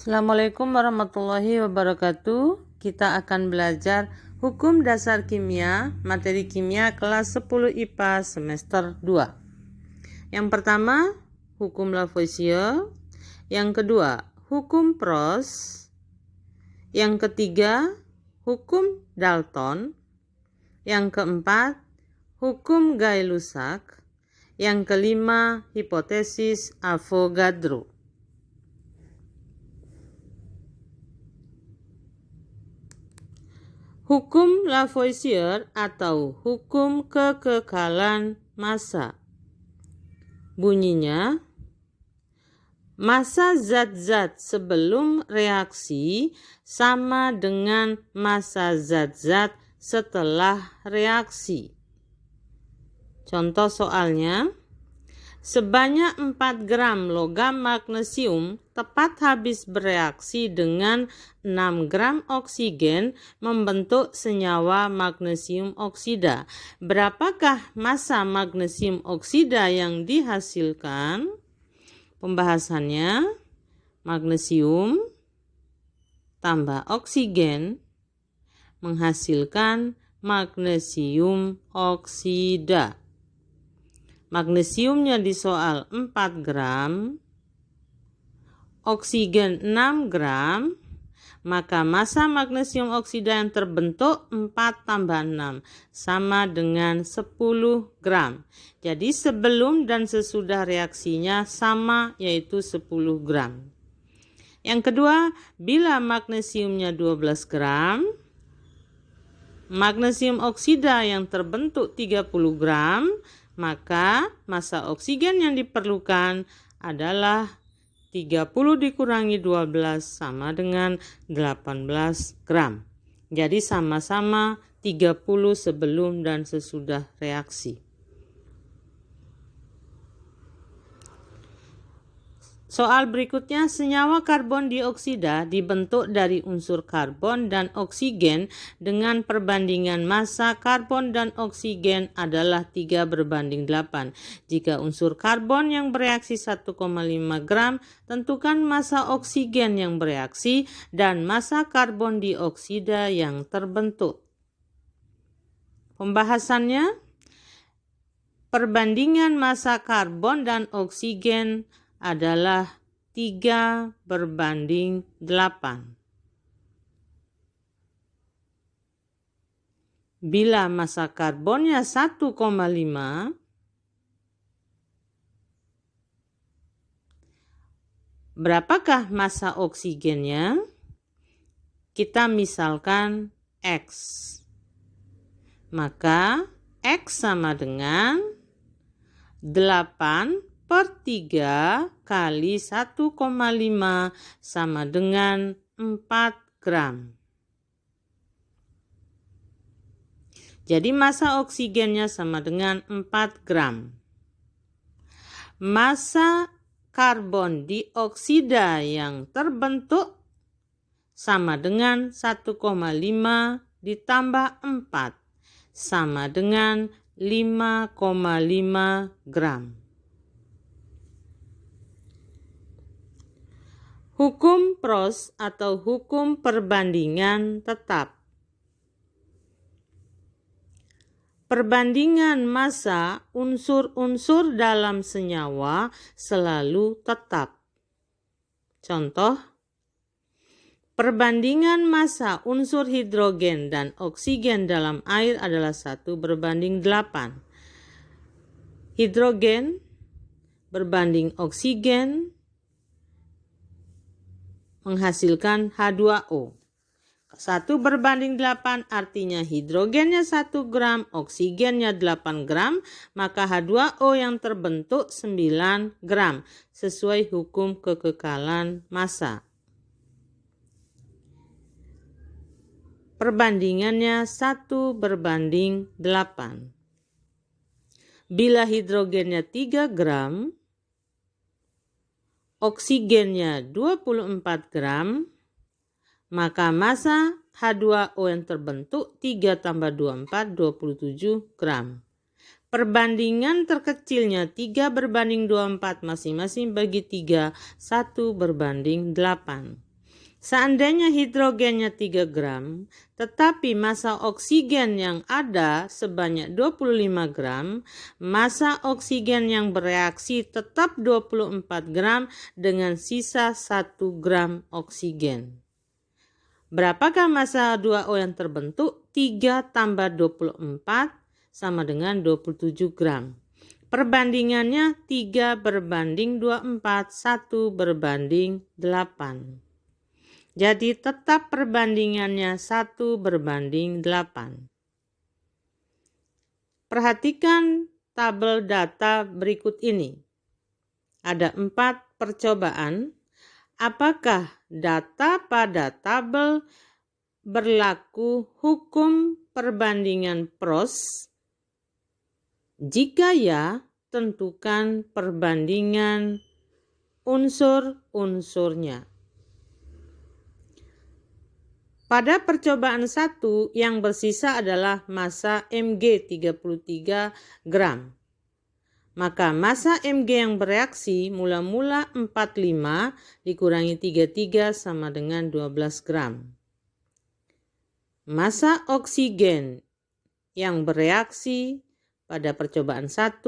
Assalamualaikum warahmatullahi wabarakatuh. Kita akan belajar hukum dasar kimia, materi kimia kelas 10 IPA semester 2. Yang pertama, hukum Lavoisier. Yang kedua, hukum Prost. Yang ketiga, hukum Dalton. Yang keempat, hukum Gay-Lussac. Yang kelima, hipotesis Avogadro. Hukum Lavoisier atau hukum kekekalan massa. Bunyinya, massa zat-zat sebelum reaksi sama dengan massa zat-zat setelah reaksi. Contoh soalnya, sebanyak 4 gram logam magnesium tepat habis bereaksi dengan 6 gram oksigen membentuk senyawa magnesium oksida. Berapakah massa magnesium oksida yang dihasilkan? Pembahasannya, magnesium tambah oksigen menghasilkan magnesium oksida. Magnesiumnya di soal 4 gram, oksigen 6 gram, maka massa magnesium oksida yang terbentuk 4 tambah 6 sama dengan 10 gram. Jadi sebelum dan sesudah reaksinya sama, yaitu 10 gram. Yang kedua, bila magnesiumnya 12 gram, magnesium oksida yang terbentuk 30 gram, maka massa oksigen yang diperlukan adalah 30 dikurangi 12 sama dengan 18 gram. Jadi sama-sama 30 sebelum dan sesudah reaksi. Soal berikutnya, senyawa karbon dioksida dibentuk dari unsur karbon dan oksigen dengan perbandingan massa karbon dan oksigen adalah 3:8. Jika unsur karbon yang bereaksi 1,5 gram, tentukan massa oksigen yang bereaksi dan massa karbon dioksida yang terbentuk. Pembahasannya, perbandingan massa karbon dan oksigen adalah 3:8. Bila massa karbonnya 1,5, berapakah massa oksigennya? Kita misalkan X. Maka X sama dengan 8/3 kali 1,5 sama dengan 4 gram. Jadi massa oksigennya sama dengan 4 gram. Massa karbon dioksida yang terbentuk sama dengan 1,5 ditambah 4 sama dengan 5,5 gram. Hukum Prost atau hukum perbandingan tetap. Perbandingan massa unsur-unsur dalam senyawa selalu tetap. Contoh, perbandingan massa unsur hidrogen dan oksigen dalam air adalah 1:8. Hidrogen berbanding oksigen menghasilkan H2O. 1:8 artinya hidrogennya 1 gram, oksigennya 8 gram, maka H2O yang terbentuk 9 gram, sesuai hukum kekekalan massa. Perbandingannya 1:8. Bila hidrogennya 3 gram, oksigennya 24 gram, maka massa H2O yang terbentuk 3 tambah 24, 27 gram. Perbandingan terkecilnya 3:24 masing-masing bagi 3, 1:8. Seandainya hidrogennya 3 gram, tetapi massa oksigen yang ada sebanyak 25 gram, massa oksigen yang bereaksi tetap 24 gram dengan sisa 1 gram oksigen. Berapakah massa H2O yang terbentuk? 3 tambah 24 sama dengan 27 gram. Perbandingannya 3 berbanding 24, 1 berbanding 8. Jadi tetap perbandingannya 1 berbanding 8. Perhatikan tabel data berikut ini. Ada 4 percobaan. Apakah data pada tabel berlaku hukum perbandingan Prost? Jika ya, tentukan perbandingan unsur-unsurnya. Pada percobaan 1 yang bersisa adalah massa Mg 33 gram. Maka massa Mg yang bereaksi mula-mula 45 dikurangi 33 sama dengan 12 gram. Massa oksigen yang bereaksi pada percobaan 1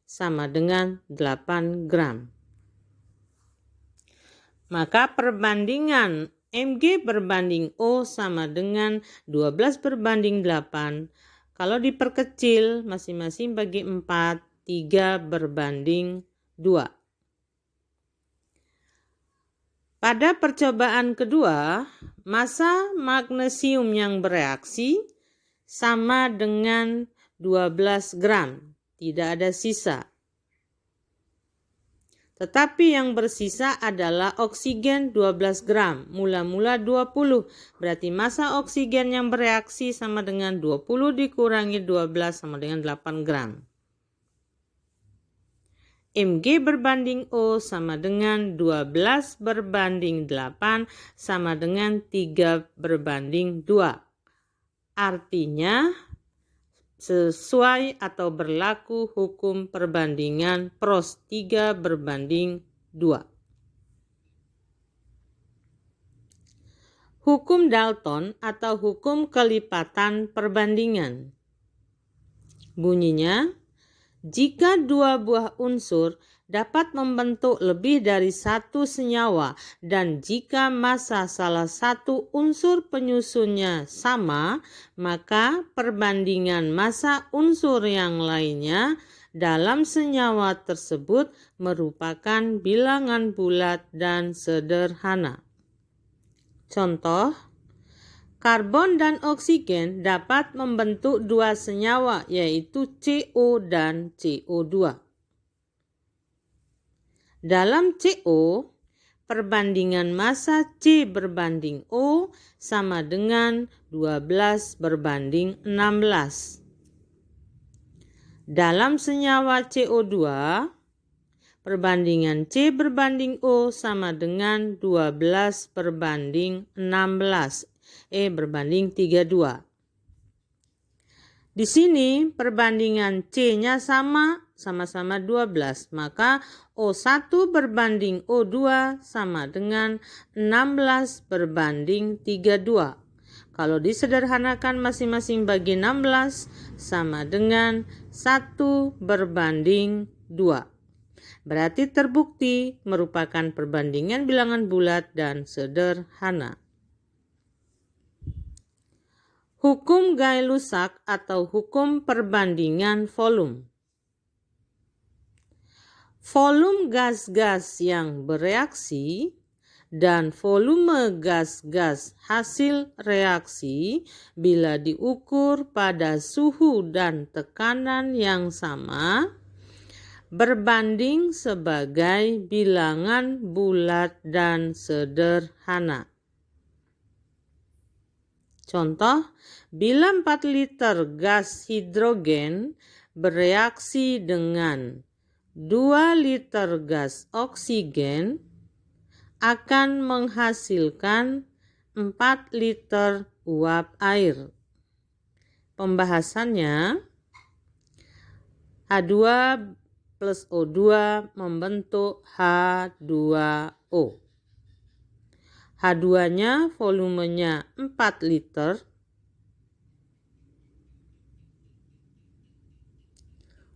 sama dengan 8 gram. Maka perbandingan Mg berbanding O sama dengan 12 berbanding 8. Kalau diperkecil masing-masing bagi 4, 3 berbanding 2. Pada percobaan kedua, massa magnesium yang bereaksi sama dengan 12 gram, tidak ada sisa. Tetapi yang bersisa adalah oksigen 12 gram, mula-mula 20, berarti massa oksigen yang bereaksi sama dengan 20 dikurangi 12 sama dengan 8 gram. Mg berbanding O sama dengan 12 berbanding 8 sama dengan 3 berbanding 2. Artinya sesuai atau berlaku hukum perbandingan Prost 3 berbanding 2. Hukum Dalton atau hukum kelipatan perbandingan. Bunyinya, jika dua buah unsur dapat membentuk lebih dari satu senyawa dan jika massa salah satu unsur penyusunnya sama, maka perbandingan massa unsur yang lainnya dalam senyawa tersebut merupakan bilangan bulat dan sederhana. Contoh, karbon dan oksigen dapat membentuk dua senyawa yaitu CO dan CO2. Dalam CO, perbandingan massa C berbanding O sama dengan 12 berbanding 16. Dalam senyawa CO2, perbandingan C berbanding O sama dengan 12 berbanding 16. Berbanding 32. Di sini perbandingan C-nya sama-sama 12, maka O1 berbanding O2 sama dengan 16 berbanding 32. Kalau disederhanakan masing-masing bagi 16 sama dengan 1 berbanding 2. Berarti terbukti merupakan perbandingan bilangan bulat dan sederhana. Hukum Gay-Lussac atau hukum perbandingan volume. Volume gas-gas yang bereaksi dan volume gas-gas hasil reaksi bila diukur pada suhu dan tekanan yang sama berbanding sebagai bilangan bulat dan sederhana. Contoh, bila 4 liter gas hidrogen bereaksi dengan 2 liter gas oksigen akan menghasilkan 4 liter uap air. Pembahasannya, H2 plus O2 membentuk H2O. H2-nya volumenya 4 liter.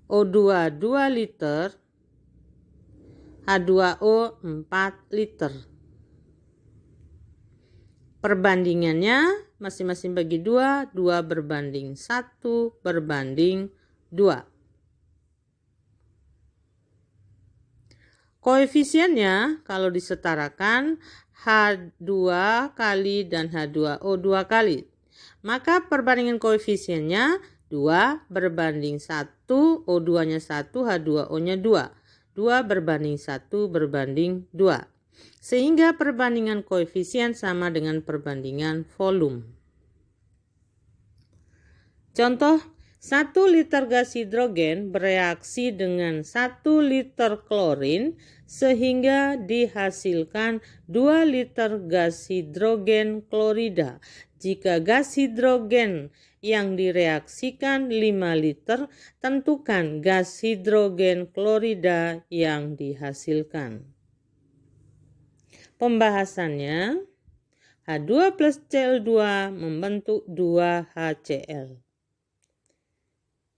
O2 2 liter. H2O 4 liter. Perbandingannya masing-masing bagi 2, 2 berbanding 1 berbanding 2. Koefisiennya kalau disetarakan H2 kali dan H2O 2 kali. Maka perbandingan koefisiennya 2 berbanding 1, O2-nya 1, H2O-nya 2. 2 berbanding 1 berbanding 2. Sehingga perbandingan koefisien sama dengan perbandingan volume. Contoh, 1 liter gas hidrogen bereaksi dengan 1 liter klorin sehingga dihasilkan 2 liter gas hidrogen klorida. Jika gas hidrogen yang direaksikan 5 liter, tentukan gas hidrogen klorida yang dihasilkan. Pembahasannya, H2 plus Cl2 membentuk 2 HCl.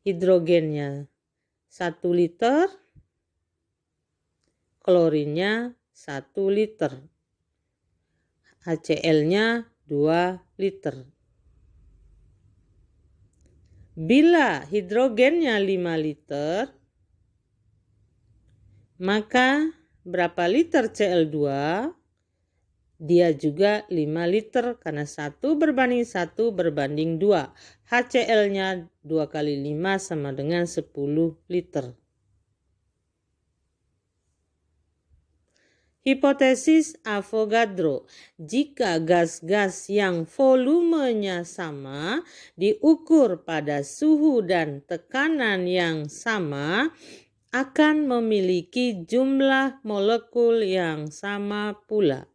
Hidrogennya 1 liter, klorinnya 1 liter, HCl-nya 2 liter. Bila hidrogennya 5 liter, maka berapa liter Cl2? Dia juga 5 liter karena 1 berbanding 1 berbanding 2. HCl-nya 2 kali 5 sama dengan 10 liter. Hipotesis Avogadro, jika gas-gas yang volumenya sama diukur pada suhu dan tekanan yang sama akan memiliki jumlah molekul yang sama pula.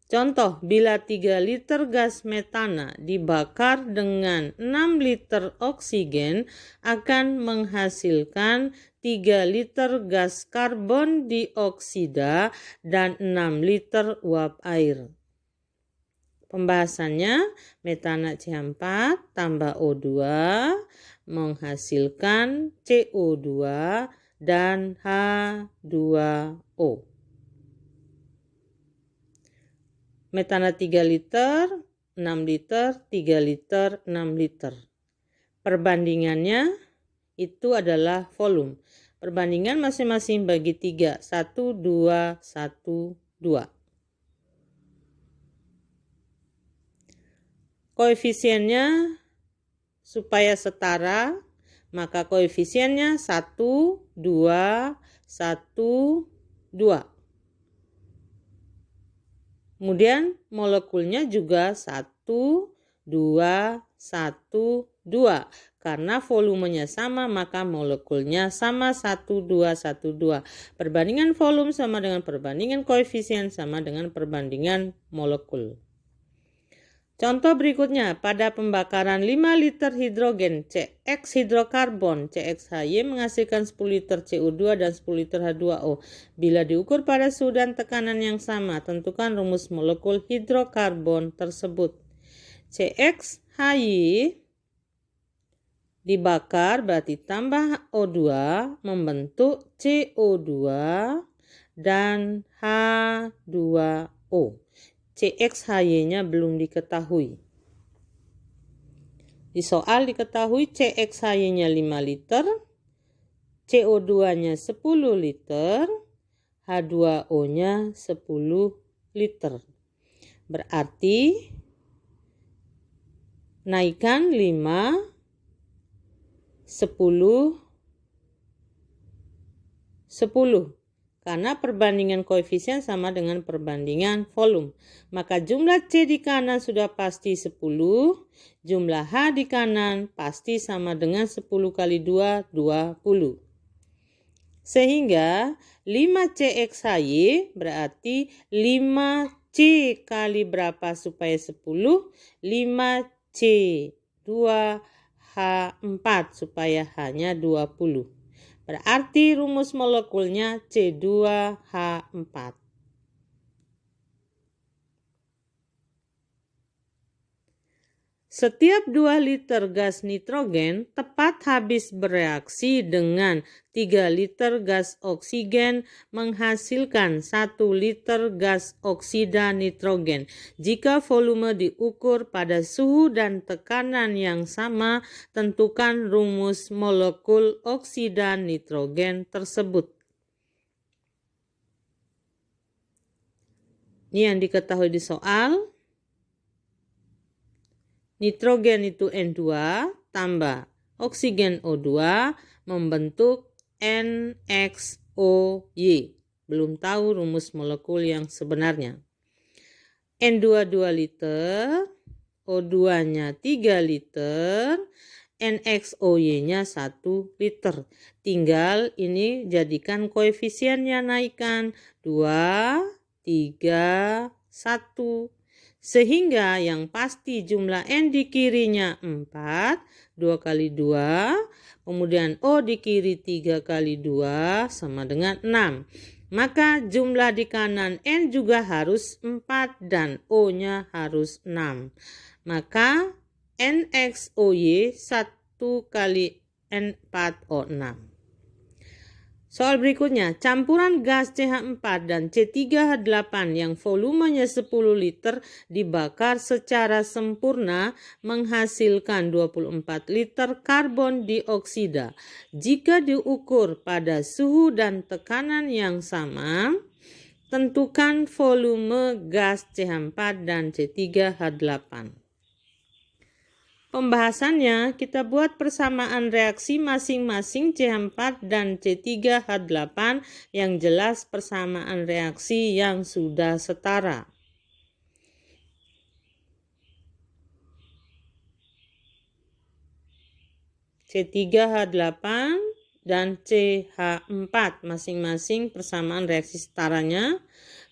Contoh, bila 3 liter gas metana dibakar dengan 6 liter oksigen akan menghasilkan 3 liter gas karbon dioksida dan 6 liter uap air. Pembahasannya, metana C4 tambah O2 menghasilkan CO2 dan H2O. Metana 3 liter, 6 liter, 3 liter, 6 liter. Perbandingannya itu adalah volume. Perbandingan masing-masing bagi 3, 1, 2, 1, 2. Koefisiennya supaya setara, maka koefisiennya 1, 2, 1, 2. Kemudian molekulnya juga 1, 2, 1, 2. Karena volumenya sama maka molekulnya sama 1, 2, 1, 2. Perbandingan volume sama dengan perbandingan koefisien sama dengan perbandingan molekul. Contoh berikutnya, pada pembakaran 5 liter hidrogen CX hidrokarbon CXHY menghasilkan 10 liter CO2 dan 10 liter H2O. Bila diukur pada suhu dan tekanan yang sama, tentukan rumus molekul hidrokarbon tersebut. CXHY dibakar berarti tambah O2 membentuk CO2 dan H2O. CXHY-nya belum diketahui. Di soal diketahui CXHY-nya 5 liter, CO2-nya 10 liter, H2O-nya 10 liter. Berarti naikkan 5, 10, 10. Karena perbandingan koefisien sama dengan perbandingan volume. Maka jumlah C di kanan sudah pasti 10. Jumlah H di kanan pasti sama dengan 10 kali 2, 20. Sehingga 5CXHY berarti 5C kali berapa supaya 10? 5C 2H4 supaya H-nya 20. Berarti rumus molekulnya C2H4. Setiap 2 liter gas nitrogen tepat habis bereaksi dengan 3 liter gas oksigen menghasilkan 1 liter gas oksida nitrogen. Jika volume diukur pada suhu dan tekanan yang sama, tentukan rumus molekul oksida nitrogen tersebut. Ini yang diketahui di soal. Nitrogen itu N2 tambah oksigen O2 membentuk NXOY. Belum tahu rumus molekul yang sebenarnya. N2 2 liter, O2-nya 3 liter, NXOY-nya 1 liter. Tinggal ini jadikan koefisiennya naikkan 2, 3, 1. Sehingga yang pasti jumlah N di kirinya 4, 2 kali 2, kemudian O di kiri 3 kali 2 sama dengan 6. Maka jumlah di kanan N juga harus 4 dan O-nya harus 6. Maka NXOY 1 kali N4O6. Soal berikutnya, campuran gas CH4 dan C3H8 yang volumenya 10 liter dibakar secara sempurna menghasilkan 24 liter karbon dioksida. Jika diukur pada suhu dan tekanan yang sama, tentukan volume gas CH4 dan C3H8. Pembahasannya, kita buat persamaan reaksi masing-masing CH4 dan C3H8 yang jelas persamaan reaksi yang sudah setara. C3H8 dan CH4 masing-masing persamaan reaksi setaranya.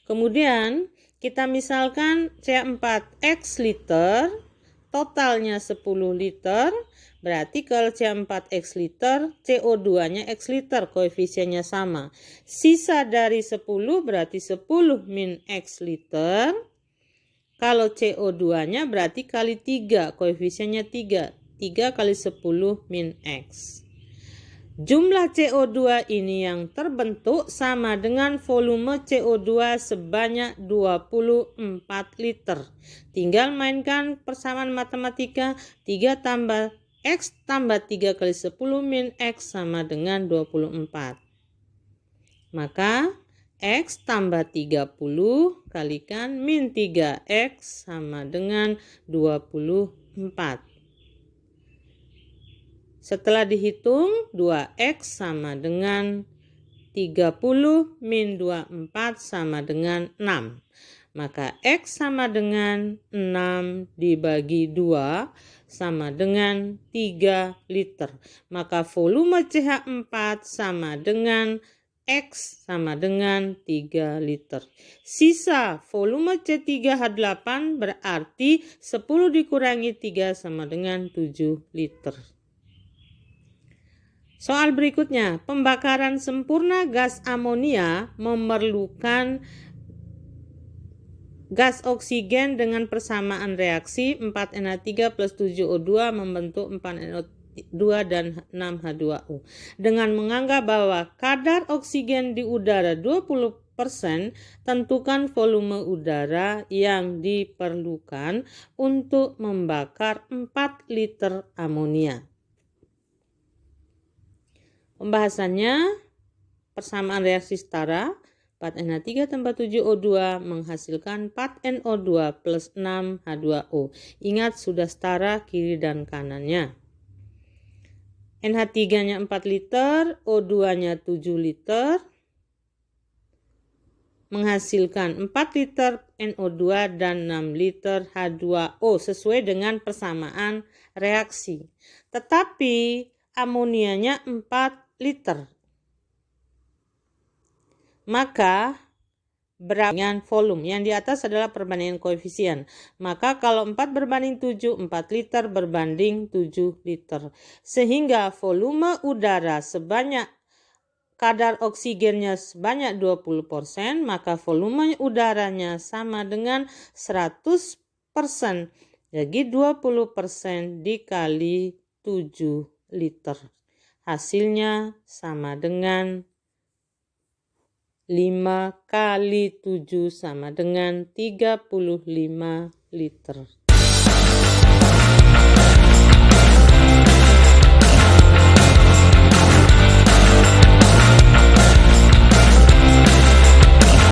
Kemudian kita misalkan CH4 X liter, totalnya 10 liter, berarti kalau C4 X liter, CO2-nya X liter, koefisiennya sama. Sisa dari 10 berarti 10 min X liter. Kalau CO2-nya berarti kali 3, koefisiennya 3. 3 kali 10 min X. Jumlah CO2 ini yang terbentuk sama dengan volume CO2 sebanyak 24 liter. Tinggal mainkan persamaan matematika, 3 tambah X tambah 3 kali 10 min X sama dengan 24. Maka X tambah 30 kalikan min 3X sama dengan 24. Setelah dihitung, 2X sama dengan 30 min 24 sama dengan 6. Maka X sama dengan 6 dibagi 2 sama dengan 3 liter. Maka volume CH4 sama dengan X sama dengan 3 liter. Sisa volume C3H8 berarti 10 dikurangi 3 sama dengan 7 liter. Soal berikutnya, pembakaran sempurna gas amonia memerlukan gas oksigen dengan persamaan reaksi 4NH3 plus 7O2 membentuk 4NO2 dan 6H2O. Dengan menganggap bahwa kadar oksigen di udara 20%, tentukan volume udara yang diperlukan untuk membakar 4 liter amonia. Pembahasannya, persamaan reaksi setara, 4NH3 tambah 7O2 menghasilkan 4NO2 plus 6H2O. Ingat sudah setara kiri dan kanannya. NH3-nya 4 liter, O2-nya 7 liter, menghasilkan 4 liter NO2 dan 6 liter H2O sesuai dengan persamaan reaksi. Tetapi amonianya 4 liter. Maka dengan volume yang di atas adalah perbandingan koefisien. Maka kalau 4 berbanding 7, 4 liter berbanding 7 liter. Sehingga volume udara sebanyak kadar oksigennya sebanyak 20%, maka volume udaranya sama dengan 100%. Jadi 20% dikali 7 liter. Hasilnya sama dengan 5 kali 7 sama dengan 35 liter.